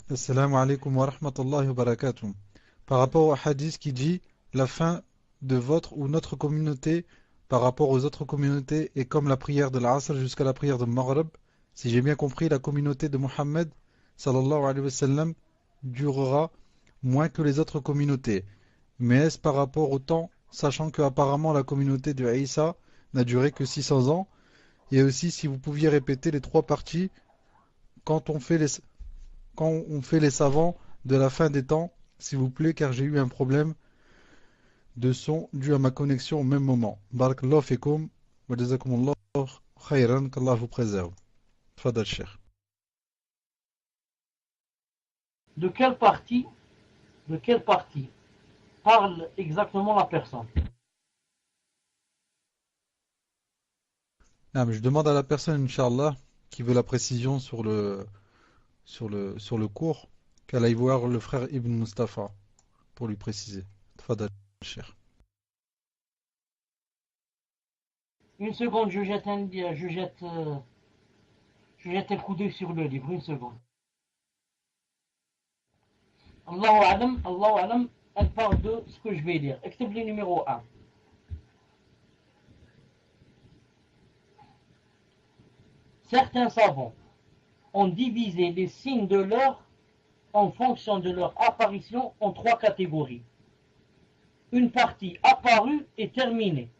Assalamu alaikum wa rahmatullahi wa barakatuh. Par rapport au hadith qui dit la fin de votre ou notre communauté par rapport aux autres communautés est comme la prière de l'Asr jusqu'à la prière de Maghrib, si j'ai bien compris, la communauté de Mohammed sallallahu alayhi wa sallam durera moins que les autres communautés. Mais est-ce par rapport au temps, sachant que apparemment la communauté de Isa n'a duré que 600 ans, et aussi si vous pouviez répéter les trois parties quand on fait les savants de la fin des temps, s'il vous plaît, car j'ai eu un problème de son dû à ma connexion au même moment. Barakallahu fikum wa jazakumullahu khayran, qu'Allah vous préserve. Fadal Cheikh. De quelle partie parle exactement la personne? Ah, mais je demande à la personne, Inch'Allah, qui veut la précision sur le cours, qu'elle aille voir le frère Ibn Mustafa pour lui préciser. Fadal Cheikh. Une seconde, je jette un coup d'œil sur le livre, une seconde. Allahu Alam, elle parle de ce que je vais lire. Exemple numéro 1. Certains savants ont divisé les signes de l'heure en fonction de leur apparition en trois catégories. Une partie apparue et terminée.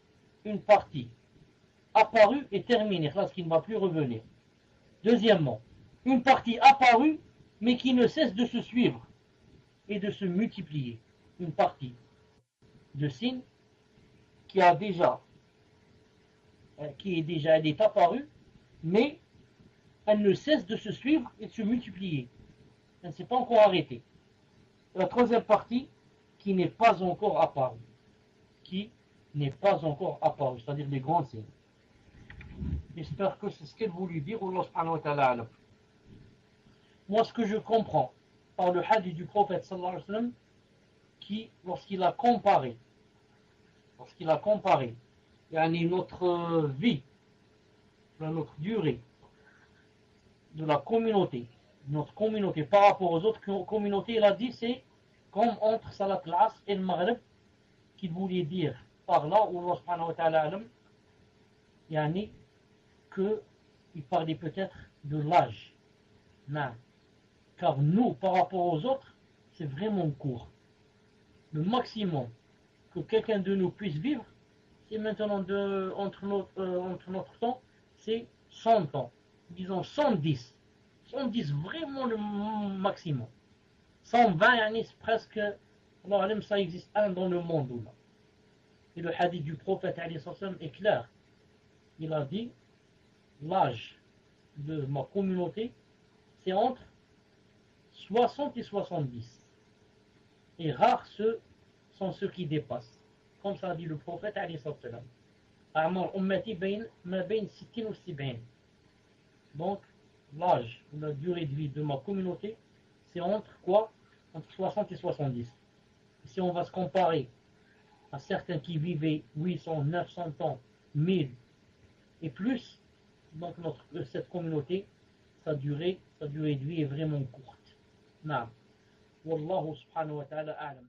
Une partie apparue et terminée, lorsqu'il ne va plus revenir. Deuxièmement, une partie apparue mais qui ne cesse de se suivre et de se multiplier. Une partie de signe qui est déjà, elle est apparue, mais elle ne cesse de se suivre et de se multiplier. Elle ne s'est pas encore arrêtée. La troisième partie qui n'est pas encore apparue. Qui n'est pas encore apparue, c'est-à-dire les grands signes. J'espère que c'est ce qu'elle voulait dire. Allah subhanahu wa ta'ala. Moi, ce que je comprends par le hadith du prophète sallallahu alayhi wa sallam, qui, lorsqu'il a comparé notre vie, notre durée de la communauté, notre communauté par rapport aux autres communautés, il a dit c'est comme entre Salat al-Asr et le Maghrib, qu'il voulait dire par là, où Allah subhanahu wa ta'ala qu'il parlait peut-être de l'âge. Non. Car nous, par rapport aux autres, c'est vraiment court. Le maximum que quelqu'un de nous puisse vivre, c'est maintenant entre notre temps, c'est 100 ans. Disons 110. 110, vraiment le maximum. 120, c'est presque, alors ça existe un dans le monde. Là. Et le hadith du prophète est clair. Il a dit, l'âge de ma communauté, c'est entre 60 et 70. Et rares sont ceux qui dépassent. Comme ça dit le prophète donc l'âge ou la durée de vie de ma communauté, c'est entre quoi? Entre 60 et 70. Et si on va se comparer à certains qui vivaient 800, 900 ans, 1000 et plus, donc cette communauté, sa durée de vie est vraiment courte. Naam. Wallahu subhanahu wa ta'ala a'lam.